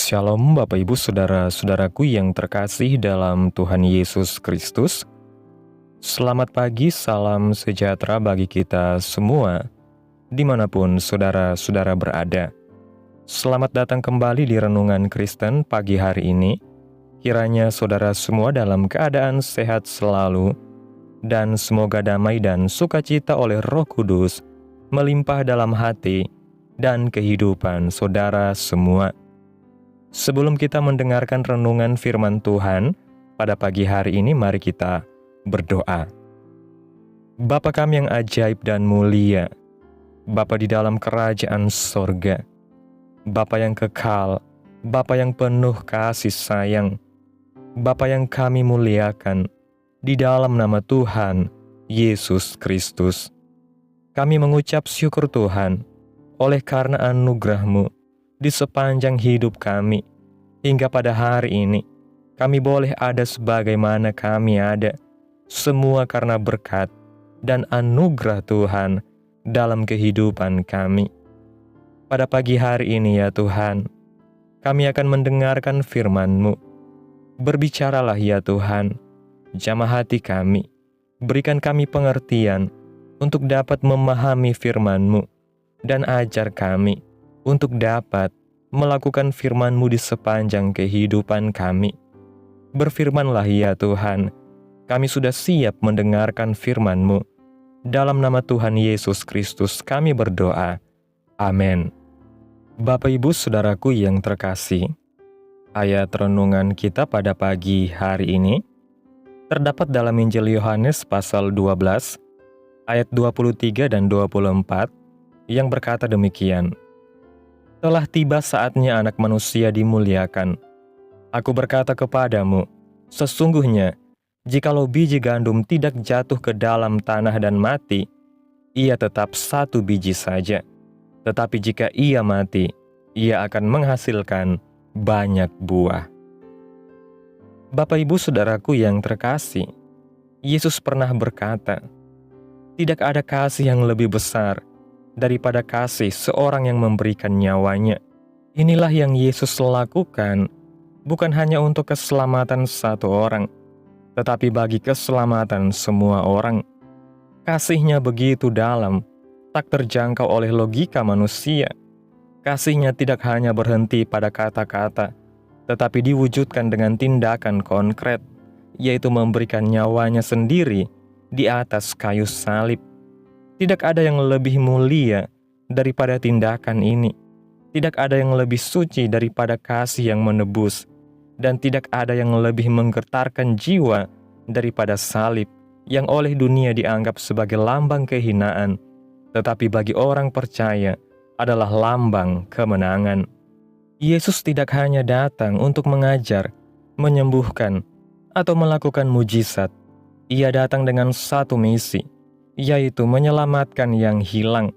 Shalom Bapak Ibu Saudara-saudaraku yang terkasih dalam Tuhan Yesus Kristus. Selamat pagi, salam sejahtera bagi kita semua, dimanapun saudara-saudara berada. Selamat datang kembali di Renungan Kristen pagi hari ini. Kiranya saudara semua dalam keadaan sehat selalu, dan semoga damai dan sukacita oleh Roh Kudus melimpah dalam hati dan kehidupan saudara semua. Sebelum kita mendengarkan renungan firman Tuhan pada pagi hari ini, mari kita berdoa. Bapa kami yang ajaib dan mulia, Bapa di dalam kerajaan sorga, Bapa yang kekal, Bapa yang penuh kasih sayang, Bapa yang kami muliakan, di dalam nama Tuhan Yesus Kristus. Kami mengucap syukur Tuhan, oleh karena anugerah-Mu di sepanjang hidup kami, hingga pada hari ini, kami boleh ada sebagaimana kami ada, semua karena berkat dan anugerah Tuhan dalam kehidupan kami. Pada pagi hari ini ya Tuhan, kami akan mendengarkan firman-Mu. Berbicaralah ya Tuhan, jamah hati kami, berikan kami pengertian untuk dapat memahami firman-Mu, dan ajar kami untuk dapat melakukan firman-Mu di sepanjang kehidupan kami. Berfirmanlah ya Tuhan, kami sudah siap mendengarkan firman-Mu. Dalam nama Tuhan Yesus Kristus kami berdoa. Amin. Bapak Ibu Saudaraku yang terkasih, ayat renungan kita pada pagi hari ini terdapat dalam Injil Yohanes pasal 12, ayat 23 dan 24, yang berkata demikian. Telah tiba saatnya Anak Manusia dimuliakan. Aku berkata kepadamu, sesungguhnya, jikalau biji gandum tidak jatuh ke dalam tanah dan mati, ia tetap satu biji saja. Tetapi jika ia mati, ia akan menghasilkan banyak buah. Bapak Ibu Saudaraku yang terkasih, Yesus pernah berkata, tidak ada kasih yang lebih besar daripada kasih seorang yang memberikan nyawanya. Inilah yang Yesus lakukan, bukan hanya untuk keselamatan satu orang, tetapi bagi keselamatan semua orang. Kasih-Nya begitu dalam, tak terjangkau oleh logika manusia. Kasih-Nya tidak hanya berhenti pada kata-kata, tetapi diwujudkan dengan tindakan konkret, yaitu memberikan nyawanya sendiri di atas kayu salib. Tidak ada yang lebih mulia daripada tindakan ini. Tidak ada yang lebih suci daripada kasih yang menebus. Dan tidak ada yang lebih menggetarkan jiwa daripada salib, yang oleh dunia dianggap sebagai lambang kehinaan, tetapi bagi orang percaya adalah lambang kemenangan. Yesus tidak hanya datang untuk mengajar, menyembuhkan, atau melakukan mujizat. Ia datang dengan satu misi, yaitu menyelamatkan yang hilang.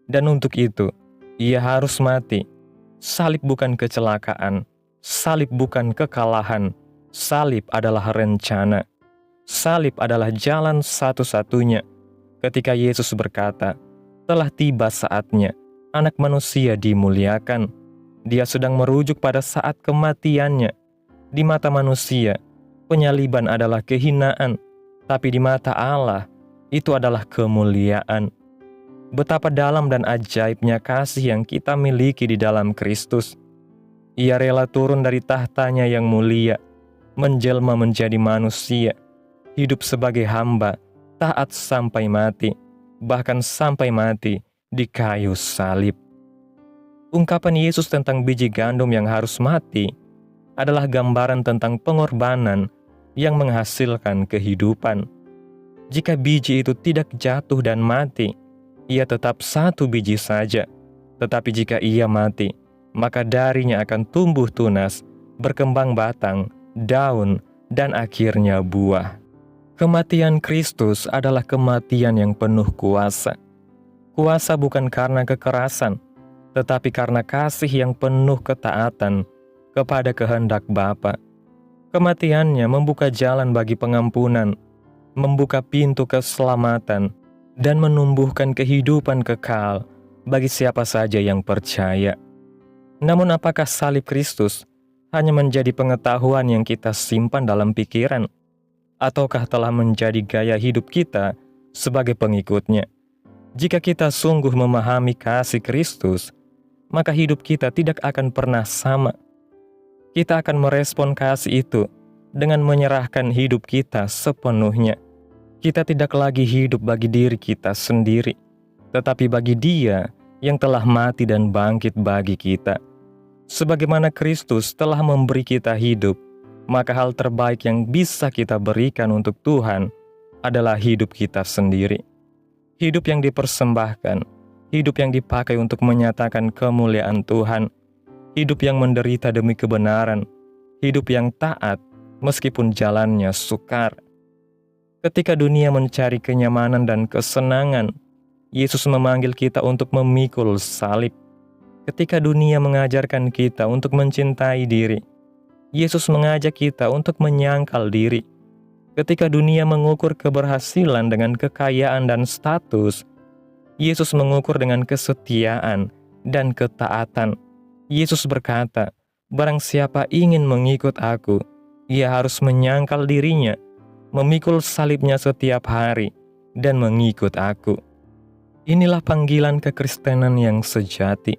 Dan untuk itu, ia harus mati. Salib bukan kecelakaan, salib bukan kekalahan, salib adalah rencana. Salib adalah jalan satu-satunya. Ketika Yesus berkata, telah tiba saatnya Anak Manusia dimuliakan, Dia sedang merujuk pada saat kematiannya. Di mata manusia, penyaliban adalah kehinaan, tapi di mata Allah, itu adalah kemuliaan. Betapa dalam dan ajaibnya kasih yang kita miliki di dalam Kristus. Ia rela turun dari tahtanya yang mulia, menjelma menjadi manusia, hidup sebagai hamba, taat sampai mati, bahkan sampai mati di kayu salib. Ungkapan Yesus tentang biji gandum yang harus mati adalah gambaran tentang pengorbanan yang menghasilkan kehidupan. Jika biji itu tidak jatuh dan mati, ia tetap satu biji saja. Tetapi jika ia mati, maka darinya akan tumbuh tunas, berkembang batang, daun, dan akhirnya buah. Kematian Kristus adalah kematian yang penuh kuasa. Kuasa bukan karena kekerasan, tetapi karena kasih yang penuh ketaatan kepada kehendak Bapa. Kematiannya membuka jalan bagi pengampunan, membuka pintu keselamatan, dan menumbuhkan kehidupan kekal bagi siapa saja yang percaya. Namun apakah salib Kristus hanya menjadi pengetahuan yang kita simpan dalam pikiran, ataukah telah menjadi gaya hidup kita sebagai pengikutnya? Jika kita sungguh memahami kasih Kristus, maka hidup kita tidak akan pernah sama. Kita akan merespon kasih itu dengan menyerahkan hidup kita sepenuhnya. Kita tidak lagi hidup bagi diri kita sendiri, tetapi bagi Dia yang telah mati dan bangkit bagi kita. Sebagaimana Kristus telah memberi kita hidup, maka hal terbaik yang bisa kita berikan untuk Tuhan adalah hidup kita sendiri. Hidup yang dipersembahkan, hidup yang dipakai untuk menyatakan kemuliaan Tuhan, hidup yang menderita demi kebenaran, hidup yang taat meskipun jalannya sukar. Ketika dunia mencari kenyamanan dan kesenangan, Yesus memanggil kita untuk memikul salib. Ketika dunia mengajarkan kita untuk mencintai diri, Yesus mengajak kita untuk menyangkal diri. Ketika dunia mengukur keberhasilan dengan kekayaan dan status, Yesus mengukur dengan kesetiaan dan ketaatan. Yesus berkata, "Barang siapa ingin mengikut aku, ia harus menyangkal dirinya, memikul salibnya setiap hari, dan mengikut aku." Inilah panggilan kekristenan yang sejati.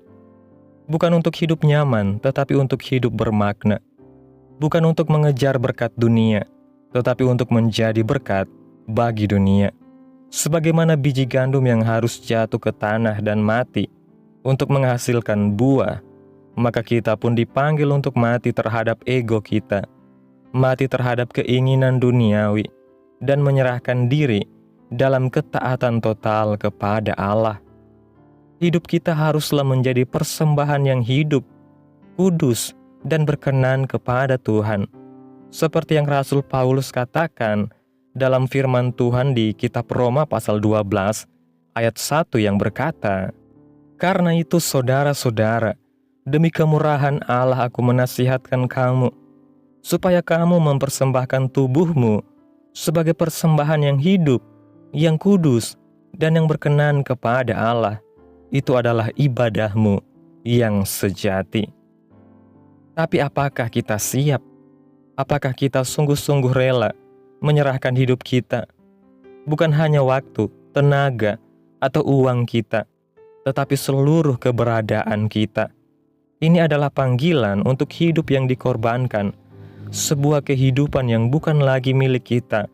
Bukan untuk hidup nyaman, tetapi untuk hidup bermakna. Bukan untuk mengejar berkat dunia, tetapi untuk menjadi berkat bagi dunia. Sebagaimana biji gandum yang harus jatuh ke tanah dan mati untuk menghasilkan buah, maka kita pun dipanggil untuk mati terhadap ego kita, mati terhadap keinginan duniawi, dan menyerahkan diri dalam ketaatan total kepada Allah. Hidup kita haruslah menjadi persembahan yang hidup, kudus, dan berkenan kepada Tuhan. Seperti yang Rasul Paulus katakan dalam firman Tuhan di kitab Roma pasal 12 ayat 1 yang berkata, "Karena itu saudara-saudara, demi kemurahan Allah aku menasihatkan kamu, supaya kamu mempersembahkan tubuhmu sebagai persembahan yang hidup, yang kudus, dan yang berkenan kepada Allah. Itu adalah ibadahmu yang sejati." Tapi apakah kita siap? Apakah kita sungguh-sungguh rela menyerahkan hidup kita? Bukan hanya waktu, tenaga, atau uang kita, tetapi seluruh keberadaan kita. Ini adalah panggilan untuk hidup yang dikorbankan, sebuah kehidupan yang bukan lagi milik kita,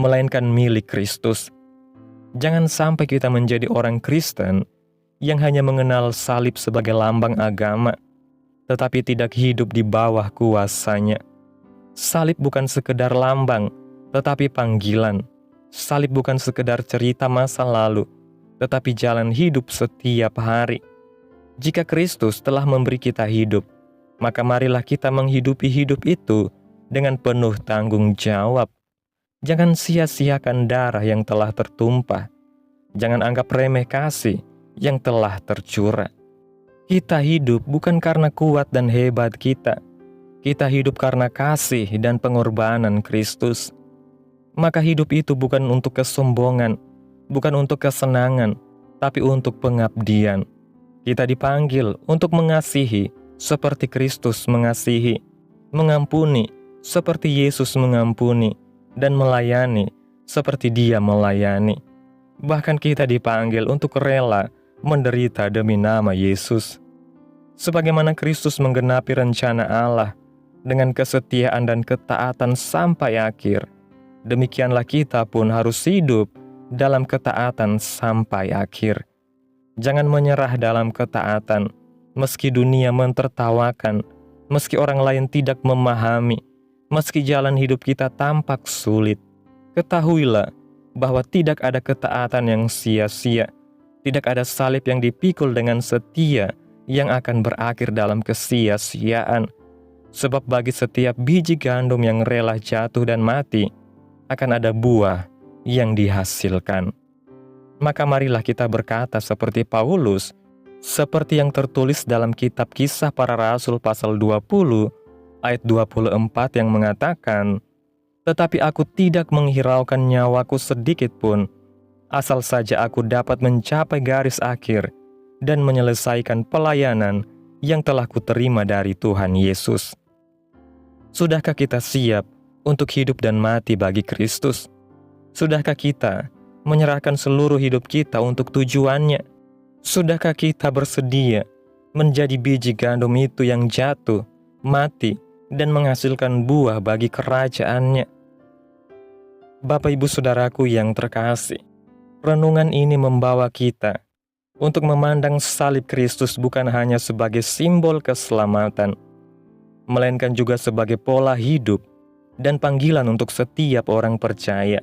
melainkan milik Kristus. Jangan sampai kita menjadi orang Kristen yang hanya mengenal salib sebagai lambang agama, tetapi tidak hidup di bawah kuasanya. Salib bukan sekedar lambang, tetapi panggilan. Salib bukan sekedar cerita masa lalu, tetapi jalan hidup setiap hari. Jika Kristus telah memberi kita hidup, maka marilah kita menghidupi hidup itu dengan penuh tanggung jawab. Jangan sia-siakan darah yang telah tertumpah. Jangan anggap remeh kasih yang telah tercurah. Kita hidup bukan karena kuat dan hebat kita. Kita hidup karena kasih dan pengorbanan Kristus. Maka hidup itu bukan untuk kesombongan, bukan untuk kesenangan, tapi untuk pengabdian. Kita dipanggil untuk mengasihi seperti Kristus mengasihi, mengampuni seperti Yesus mengampuni, dan melayani seperti Dia melayani. Bahkan kita dipanggil untuk rela menderita demi nama Yesus. Sebagaimana Kristus menggenapi rencana Allah dengan kesetiaan dan ketaatan sampai akhir, demikianlah kita pun harus hidup dalam ketaatan sampai akhir. Jangan menyerah dalam ketaatan, meski dunia mentertawakan, meski orang lain tidak memahami, meski jalan hidup kita tampak sulit. Ketahuilah bahwa tidak ada ketaatan yang sia-sia, tidak ada salib yang dipikul dengan setia yang akan berakhir dalam kesia-siaan. Sebab bagi setiap biji gandum yang rela jatuh dan mati, akan ada buah yang dihasilkan. Maka marilah kita berkata seperti Paulus, seperti yang tertulis dalam kitab Kisah Para Rasul pasal 20 ayat 24 yang mengatakan, "Tetapi aku tidak menghiraukan nyawaku sedikit pun, asal saja aku dapat mencapai garis akhir dan menyelesaikan pelayanan yang telah kuterima dari Tuhan Yesus. Sudahkah kita siap untuk hidup dan mati bagi Kristus? Sudahkah kita menyerahkan seluruh hidup kita untuk tujuannya? Sudahkah kita bersedia menjadi biji gandum itu yang jatuh, mati, dan menghasilkan buah bagi kerajaannya? Bapak Ibu Saudaraku yang terkasih, renungan ini membawa kita untuk memandang salib Kristus bukan hanya sebagai simbol keselamatan, melainkan juga sebagai pola hidup dan panggilan untuk setiap orang percaya.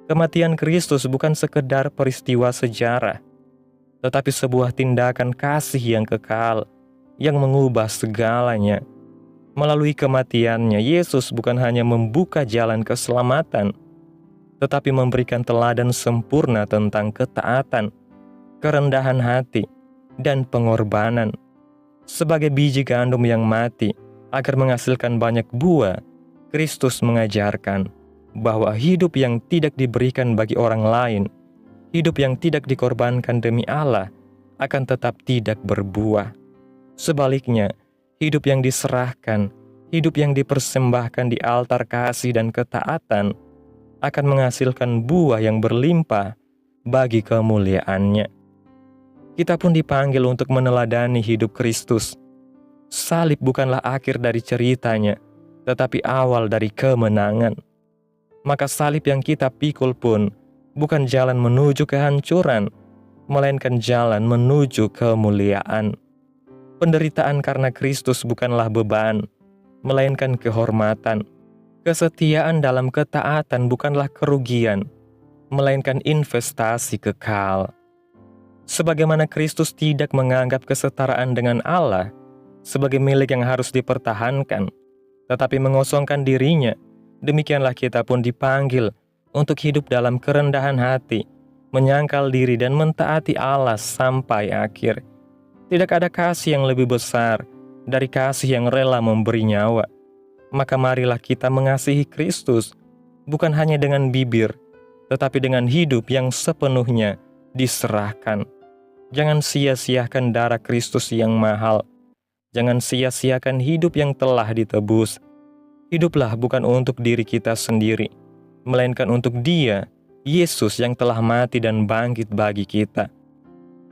Kematian Kristus bukan sekedar peristiwa sejarah, tetapi sebuah tindakan kasih yang kekal, yang mengubah segalanya. Melalui kematiannya, Yesus bukan hanya membuka jalan keselamatan, tetapi memberikan teladan sempurna tentang ketaatan, kerendahan hati, dan pengorbanan. Sebagai biji gandum yang mati agar menghasilkan banyak buah, Kristus mengajarkan bahwa hidup yang tidak diberikan bagi orang lain, hidup yang tidak dikorbankan demi Allah, akan tetap tidak berbuah. Sebaliknya, hidup yang diserahkan, hidup yang dipersembahkan di altar kasih dan ketaatan, akan menghasilkan buah yang berlimpah bagi kemuliaannya. Kita pun dipanggil untuk meneladani hidup Kristus. Salib bukanlah akhir dari ceritanya, tetapi awal dari kemenangan. Maka salib yang kita pikul pun bukan jalan menuju kehancuran, melainkan jalan menuju kemuliaan. Penderitaan karena Kristus bukanlah beban, melainkan kehormatan. Kesetiaan dalam ketaatan bukanlah kerugian, melainkan investasi kekal. Sebagaimana Kristus tidak menganggap kesetaraan dengan Allah sebagai milik yang harus dipertahankan, tetapi mengosongkan dirinya, demikianlah kita pun dipanggil untuk hidup dalam kerendahan hati, menyangkal diri dan mentaati Allah sampai akhir. Tidak ada kasih yang lebih besar dari kasih yang rela memberi nyawa. Maka marilah kita mengasihi Kristus, bukan hanya dengan bibir, tetapi dengan hidup yang sepenuhnya diserahkan. Jangan sia-siakan darah Kristus yang mahal. Jangan sia-siakan hidup yang telah ditebus. Hiduplah bukan untuk diri kita sendiri, melainkan untuk Dia, Yesus yang telah mati dan bangkit bagi kita.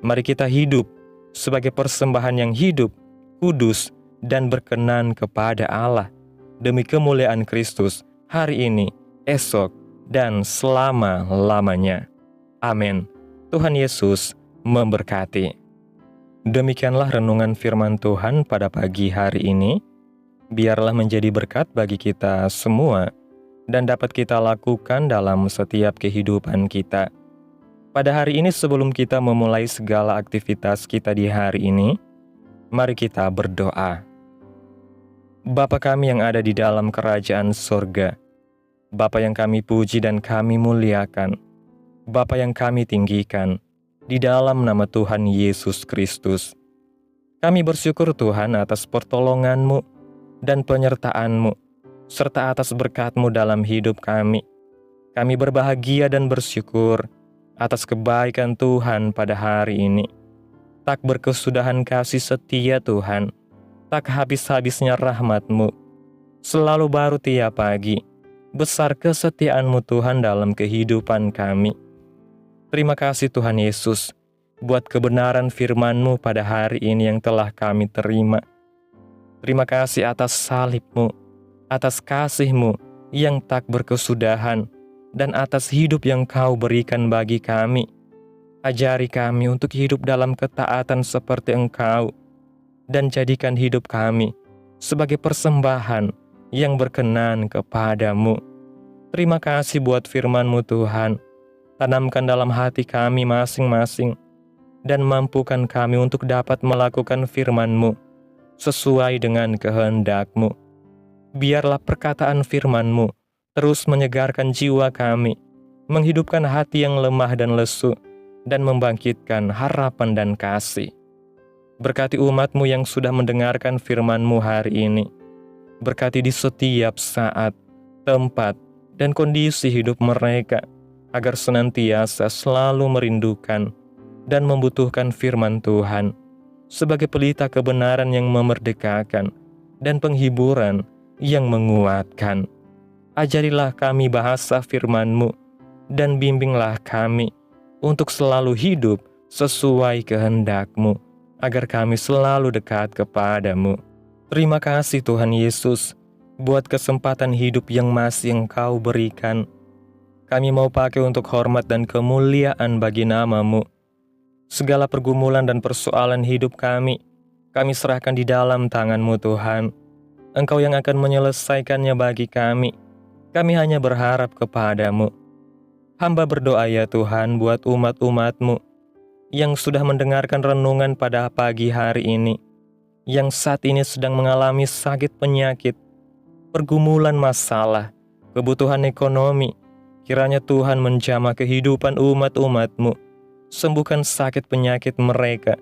Mari kita hidup sebagai persembahan yang hidup, kudus, dan berkenan kepada Allah, demi kemuliaan Kristus hari ini, esok, dan selama-lamanya. Amin. Tuhan Yesus memberkati. Demikianlah renungan firman Tuhan pada pagi hari ini. Biarlah menjadi berkat bagi kita semua dan dapat kita lakukan dalam setiap kehidupan kita. Pada hari ini sebelum kita memulai segala aktivitas kita di hari ini, mari kita berdoa. Bapa kami yang ada di dalam kerajaan sorga, Bapa yang kami puji dan kami muliakan, Bapa yang kami tinggikan, di dalam nama Tuhan Yesus Kristus. Kami bersyukur Tuhan atas pertolongan-Mu dan penyertaan-Mu, serta atas berkat-Mu dalam hidup kami. Kami berbahagia dan bersyukur atas kebaikan Tuhan pada hari ini. Tak berkesudahan kasih setia Tuhan, tak habis-habisnya rahmat-Mu, selalu baru tiap pagi. Besar kesetiaan-Mu Tuhan dalam kehidupan kami. Terima kasih Tuhan Yesus, buat kebenaran firman-Mu pada hari ini yang telah kami terima. Terima kasih atas salib-Mu, atas kasih-Mu yang tak berkesudahan, dan atas hidup yang Kau berikan bagi kami. Ajari kami untuk hidup dalam ketaatan seperti Engkau, dan jadikan hidup kami sebagai persembahan yang berkenan kepadamu. Terima kasih buat firman-Mu Tuhan. Tanamkan dalam hati kami masing-masing, dan mampukan kami untuk dapat melakukan firman-Mu sesuai dengan kehendak-Mu. Biarlah perkataan firman-Mu terus menyegarkan jiwa kami, menghidupkan hati yang lemah dan lesu, dan membangkitkan harapan dan kasih. Berkati umat-Mu yang sudah mendengarkan firman-Mu hari ini. Berkati di setiap saat, tempat, dan kondisi hidup mereka, agar senantiasa selalu merindukan dan membutuhkan firman Tuhan. sebagai pelita kebenaran yang memerdekakan, dan penghiburan yang menguatkan. Ajarilah kami bahasa firman-Mu, dan bimbinglah kami untuk selalu hidup sesuai kehendak-Mu, agar kami selalu dekat kepadamu. Terima kasih Tuhan Yesus, buat kesempatan hidup yang masih Engkau berikan. Kami mau pakai untuk hormat dan kemuliaan bagi nama-Mu. Segala pergumulan dan persoalan hidup kami serahkan di dalam tangan-Mu Tuhan. Engkau yang akan menyelesaikannya bagi kami. Kami hanya berharap kepadamu. Hamba berdoa ya Tuhan buat umat-umat-Mu yang sudah mendengarkan renungan pada pagi hari ini, yang saat ini sedang mengalami sakit penyakit, pergumulan masalah, kebutuhan ekonomi. Kiranya Tuhan menjamah kehidupan umat-umat-Mu, sembuhkan sakit penyakit mereka,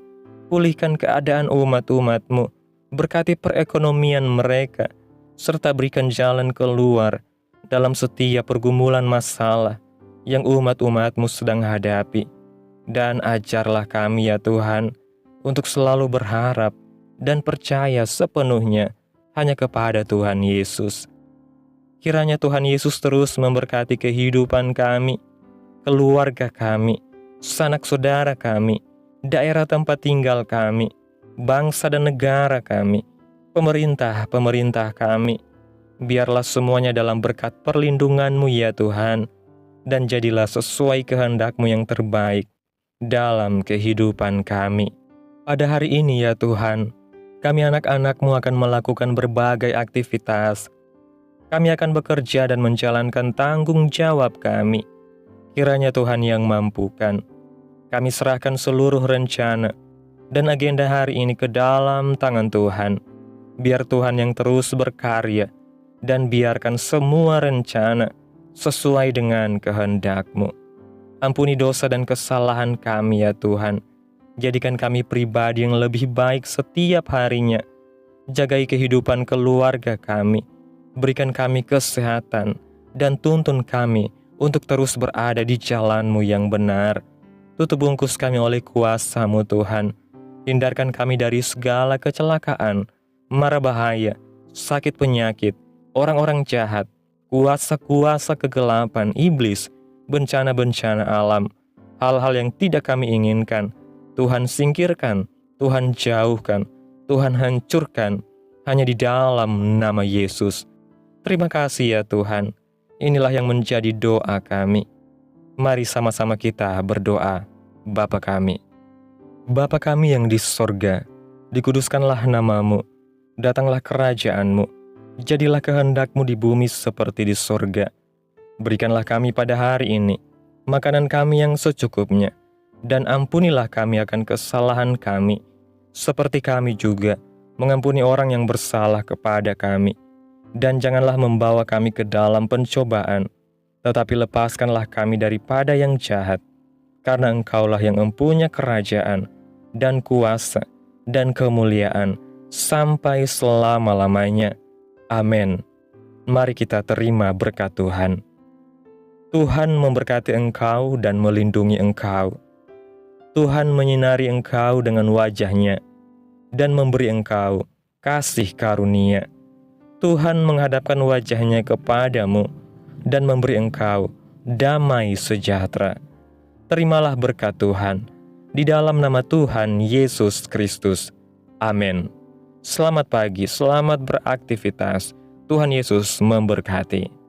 pulihkan keadaan umat-umat-Mu, berkati perekonomian mereka, serta berikan jalan keluar dalam setiap pergumulan masalah yang umat-umat-Mu sedang hadapi. Dan ajarlah kami ya Tuhan, untuk selalu berharap dan percaya sepenuhnya hanya kepada Tuhan Yesus. Kiranya Tuhan Yesus terus memberkati kehidupan kami, keluarga kami, sanak saudara kami, daerah tempat tinggal kami, bangsa dan negara kami, pemerintah kami. Biarlah semuanya dalam berkat perlindungan-Mu ya Tuhan, dan jadilah sesuai kehendak-Mu yang terbaik dalam kehidupan kami. Pada hari ini ya Tuhan, kami anak-anak-Mu akan melakukan berbagai aktivitas. Kami akan bekerja dan menjalankan tanggung jawab kami. Kiranya Tuhan yang mampukan. Kami serahkan seluruh rencana dan agenda hari ini ke dalam tangan Tuhan. Biar Tuhan yang terus berkarya, dan biarkan semua rencana sesuai dengan kehendak-Mu. Ampuni dosa dan kesalahan kami ya Tuhan. Jadikan kami pribadi yang lebih baik setiap harinya. Jagai kehidupan keluarga kami. Berikan kami kesehatan, dan tuntun kami untuk terus berada di jalan-Mu yang benar. Tutup bungkus kami oleh kuasa-Mu Tuhan. Hindarkan kami dari segala kecelakaan, mara bahaya, sakit penyakit, orang-orang jahat, kuasa-kuasa kegelapan iblis, bencana-bencana alam, hal-hal yang tidak kami inginkan. Tuhan singkirkan, Tuhan jauhkan, Tuhan hancurkan, hanya di dalam nama Yesus. Terima kasih ya Tuhan. Inilah yang menjadi doa kami. Mari sama-sama kita berdoa. Bapa kami. Bapa kami yang di sorga, dikuduskanlah nama-Mu, datanglah kerajaan-Mu, jadilah kehendak-Mu di bumi seperti di sorga. Berikanlah kami pada hari ini makanan kami yang secukupnya, dan ampunilah kami akan kesalahan kami, seperti kami juga mengampuni orang yang bersalah kepada kami. Dan janganlah membawa kami ke dalam pencobaan, tetapi lepaskanlah kami daripada yang jahat, karena Engkaulah yang mempunyai kerajaan, dan kuasa, dan kemuliaan, sampai selama-lamanya. Amin. Mari kita terima berkat Tuhan. Tuhan memberkati engkau dan melindungi engkau. Tuhan menyinari engkau dengan wajah-Nya, dan memberi engkau kasih karunia. Tuhan menghadapkan wajah-Nya kepadamu, dan memberi engkau damai sejahtera. Terimalah berkat Tuhan, di dalam nama Tuhan Yesus Kristus. Amin. Selamat pagi, selamat beraktivitas. Tuhan Yesus memberkati.